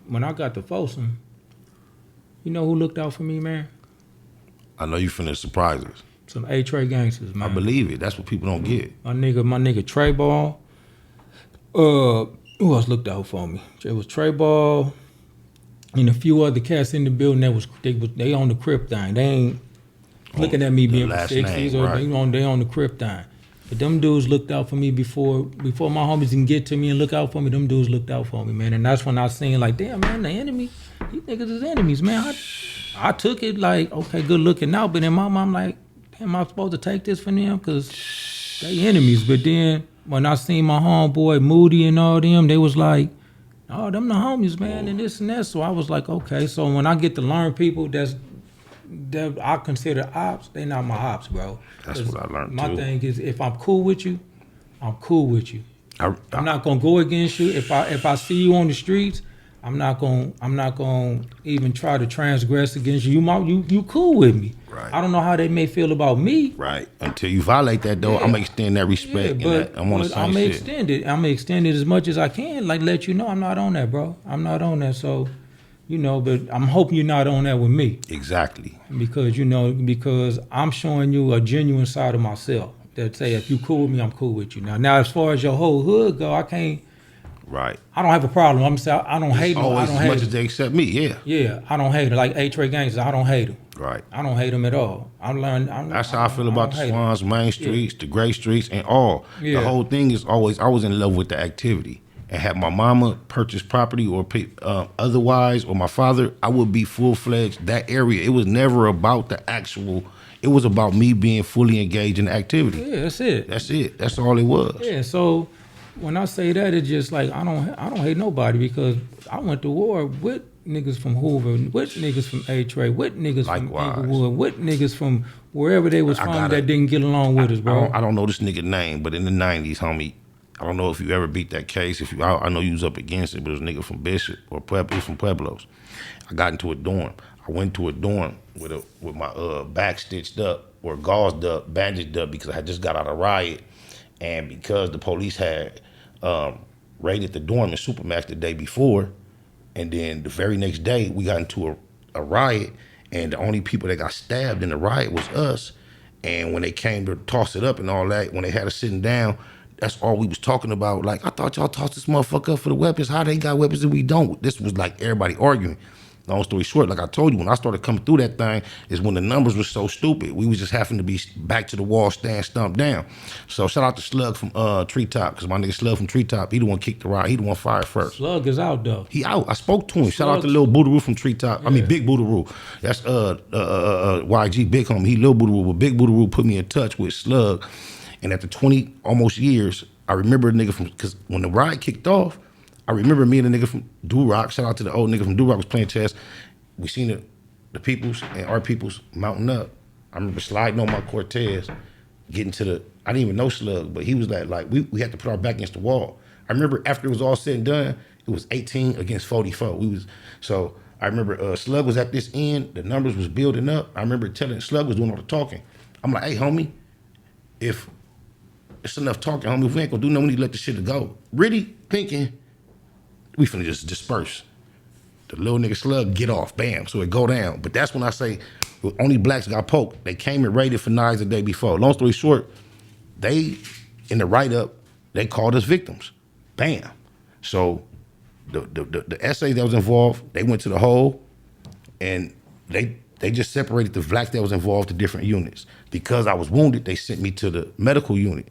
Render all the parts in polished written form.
when I got to Folsom, you know who looked out for me, man? I know you finna surprise us. Some A-Tray gangsters, man. I believe it. That's what people don't get. My nigga Trey Ball. Who else looked out for me? It was Trey Ball and a few other cats in the building they on the Crip thing. They ain't looking at me being from 60s or right. They on the Crip thing. But them dudes looked out for me before my homies can get to me and look out for me. Them dudes looked out for me, man. And that's when I seen like, damn, man, the enemy, these niggas is enemies, man. I took it like, okay, good looking out. But in my mind, I'm like, damn, am I supposed to take this from them? Because they enemies. But then when I seen my homeboy Moody and all them, they was like, oh, them the homies, man, and this and that. So I was like, okay. So when I get to learn people that I consider ops, they not my ops, bro. That's what I learned my too. thing is, if I'm cool with you, I'm cool with you. I'm not gonna go against you. If I see you on the streets, I'm not gonna even try to transgress against you. You cool with me. Right. I don't know how they may feel about me. Right. Until you violate that, though, I'm gonna extend that respect. Yeah, but I'm on the same shit. I'm gonna extend it as much as I can. Like, let you know I'm not on that, bro. I'm not on that. So, but I'm hoping you're not on that with me. Exactly. Because I'm showing you a genuine side of myself. That say, if you cool with me, I'm cool with you. Now as far as your whole hood go, I can't. Right. I don't have a problem. I'm saying I don't hate them. Always as much as they accept me. Yeah. Yeah, I don't hate them. Like A-Tray gangsters, I don't hate them. Right. I don't hate them at all. That's how I feel about the Swans, Main Streets, the Gray Streets, and all. Yeah. The whole thing is always, I was in love with the activity. And had my mama purchased property or otherwise, or my father, I would be full-fledged that area. It was never about the actual, it was about me being fully engaged in the activity. Yeah, that's it. That's it. That's all it was. Yeah, so when I say that, it's just like I don't hate nobody because I went to war with niggas from Hoover, with niggas from A-Tray, with niggas Likewise. from Inglewood, with niggas from wherever they was from that didn't get along with us, bro. I don't know this nigga name, but in the 90s, homie, I don't know if you ever beat that case. I know you was up against it, but it was a nigga from Bishop or Pueblos from Pueblos. I got into a dorm. I went to a dorm with my back stitched up or gauzed up, bandaged up because I had just got out of riot, and because the police had raided the dorm in Supermax the day before, and then the very next day we got into a riot, and the only people that got stabbed in the riot was us. And when they came to toss it up and all that, when they had us sitting down, that's all we was talking about. Like, I thought y'all tossed this motherfucker up for the weapons. How they got weapons and we don't? This was like everybody arguing. Long story short, like I told you, when I started coming through that thing is when the numbers were so stupid. We was just having to be back to the wall, stand stumped down. So shout out to Slug from Treetop, because my nigga Slug from Treetop, he the one kicked the riot. He the one fired first. Slug is out though. He out. I spoke to him. Shout out to Lil Boodaroo from Treetop. Yeah. I mean Big Boodaroo. That's YG Big Homie. He Lil Boodaroo, but Big Boodaroo put me in touch with Slug. And after 20 almost years, I remember a nigga from, because when the riot kicked off, I remember me and the nigga from Do-Rock, shout out to the old nigga from Do-Rock, was playing chess. We seen the peoples and our peoples mounting up. I remember sliding on my Cortez, getting to I didn't even know Slug, but he was like we had to put our back against the wall. I remember after it was all said and done, it was 18 against 44. So I remember Slug was at this end, the numbers was building up. I remember telling Slug was doing all the talking. I'm like, hey homie, if it's enough talking, homie, if we ain't gonna do nothing, we need to let this shit go. Really thinking, we finna just disperse. The little nigga Slug get off, bam, so it go down. But that's when I say, only blacks got poked. They came and raided for knives the day before. Long story short, they, in the write-up, they called us victims. Bam. So the essays that was involved, they went to the hole, and they just separated the blacks that was involved to different units. Because I was wounded, they sent me to the medical unit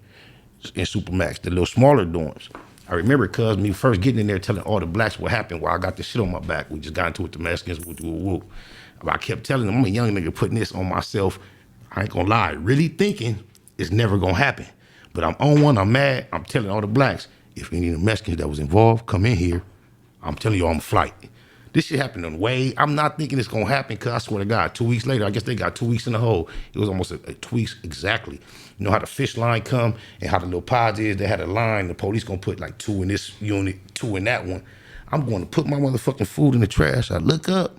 in Supermax, the little smaller dorms. I remember cuz me first getting in there telling all the blacks what happened while I got this shit on my back. We just got into it with the Mexicans, woo. But I kept telling them, I'm a young nigga putting this on myself. I ain't gonna lie, really thinking it's never gonna happen. But I'm on one, I'm mad, I'm telling all the blacks, if any of the Mexicans that was involved come in here, I'm telling you I'm flight. This shit happened on way. I'm not thinking it's gonna happen because I swear to God, 2 weeks later, I guess they got 2 weeks in the hole. It was almost 2 weeks exactly. You know how the fish line come and how the little pods is, they had a line, the police gonna put like 2 in this unit, 2 in that one. I'm going to put my motherfucking food in the trash. I look up,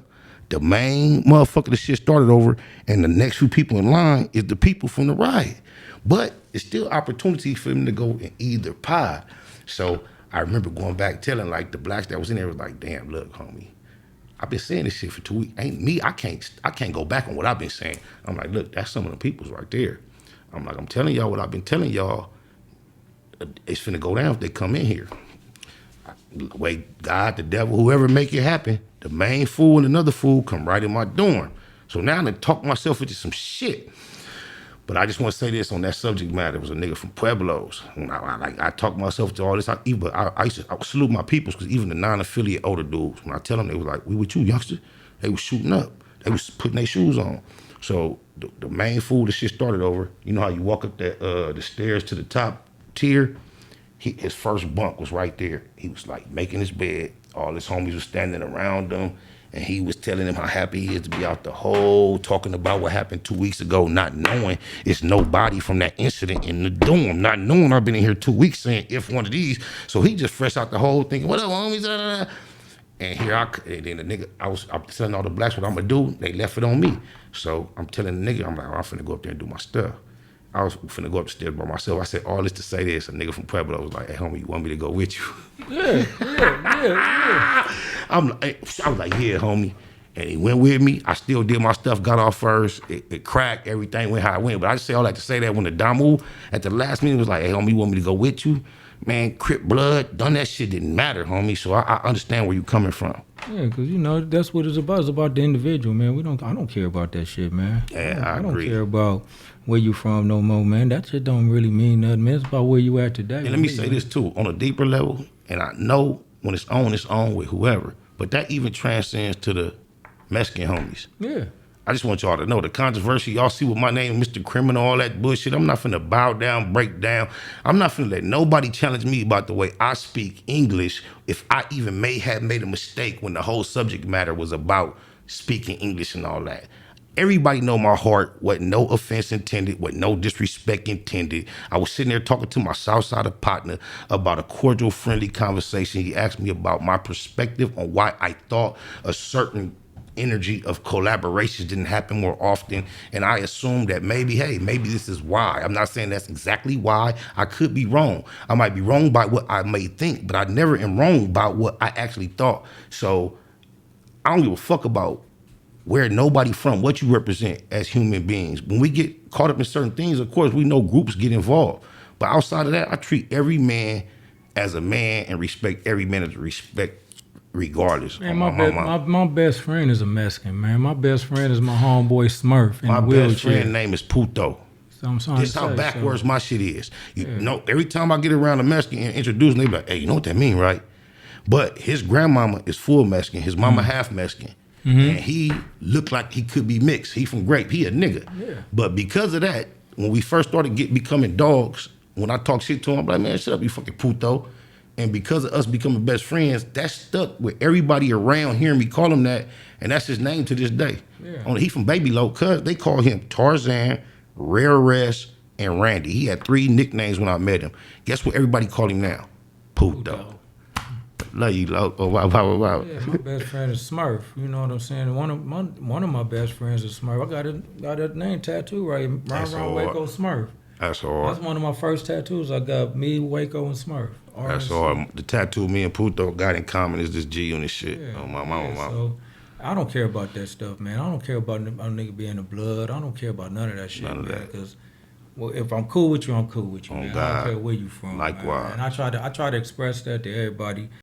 the main motherfucker the shit started over, and the next few people in line is the people from the riot. But it's still opportunity for them to go in either pod. So I remember going back telling like the blacks that was in there was like, damn, look, homie, I've been saying this shit for 2 weeks. Ain't me, I can't go back on what I've been saying. I'm like, look, that's some of the people's right there. I'm like, I'm telling y'all what I've been telling y'all. It's finna go down if they come in here. Wait, God, the devil, whoever make it happen, the main fool and another fool come right in my dorm. So now I done talk myself into some shit. But I just want to say this on that subject matter. It was a nigga from Pueblos. I talked myself to all this. I would salute my peoples, because even the non-affiliate older dudes, when I tell them, they was like, we with you, youngster. They was shooting up. They was putting their shoes on. So the main fool the shit started over, you know how you walk up the stairs to the top tier? His first bunk was right there. He was like making his bed. All his homies was standing around him. And he was telling them how happy he is to be out the hole, talking about what happened 2 weeks ago, not knowing it's nobody from that incident in the dorm, not knowing I've been in here 2 weeks saying if one of these. So he just fresh out the hole thinking, what up, homies? And and then the nigga, I'm telling all the blacks what I'm gonna do. They left it on me. So I'm telling the nigga, I'm like, I'm finna go up there and do my stuff. I was finna go upstairs by myself. I said all this to say this. A nigga from Pueblo was like, hey, homie, you want me to go with you? Yeah. I was like, yeah, homie. And he went with me. I still did my stuff, got off first. It cracked, everything went how it went. But I just say all that to say that when the Damu at the last meeting was like, hey, homie, you want me to go with you? Man, Crip blood, none of that shit didn't matter, homie. So I understand where you coming from. Yeah, because, you know, that's what it's about. It's about the individual, man. I don't care about that shit, man. Yeah, I don't agree. care about where you from no more, man. That shit don't really mean nothing, man. It's about where you at today. And let me say this, too. On a deeper level, and I know when it's on with whoever, but that even transcends to the Mexican homies. Yeah. I just want y'all to know the controversy. Y'all see with my name, Mr. Criminal, all that bullshit. I'm not finna bow down, break down. I'm not finna let nobody challenge me about the way I speak English if I even may have made a mistake when the whole subject matter was about speaking English and all that. Everybody know my heart, wasn't no offense intended, wasn't no disrespect intended. I was sitting there talking to my Southsider partner about a cordial, friendly conversation. He asked me about my perspective on why I thought a certain energy of collaborations didn't happen more often, and I assumed that maybe this is why. I'm not saying that's exactly why. I could be wrong. I might be wrong by what I may think, but I never am wrong about what I actually thought. So I don't give a fuck about where nobody from, what you represent as human beings. When we get caught up in certain things, of course, we know groups get involved. But outside of that, I treat every man as a man and respect every man as respect regardless. Man, my best friend is a Mexican, man. My best friend is my homeboy Smurf in my the wheelchair. best friend name is Puto. This how backwards my shit is. You know, every time I get around a Mexican and introduce them, they be like, hey, you know what that mean, right? But his grandmama is full Mexican. His mama half Mexican. And he looked like he could be mixed. He from Grape. He a nigga. Yeah. But because of that, when we first started becoming dogs, when I talk shit to him, I'm like, man, shut up, you fucking puto. And because of us becoming best friends, that stuck with everybody around hearing me call him that, and that's his name to this day. Yeah. He from Baby Loc, cuz they call him Tarzan, Rare Rest, and Randy. He had 3 nicknames when I met him. Guess what everybody call him now? Puto. Love you, Loc. Oh, wow. Yeah, my best friend is Smurf. You know what I'm saying? One of my best friends is Smurf. I got that name tattoo right. Ron Waco Smurf. That's hard. That's one of my first tattoos. I got me, Waco, and Smurf. That's hard. The tattoo me and Puto got in common is this G on this shit. Yeah, my mama. So I don't care about that stuff, man. I don't care about a nigga being the blood. I don't care about none of that shit, man. Because if I'm cool with you, I'm cool with you, man. God. I don't care where you from. Likewise. Man. And I try to express that to everybody.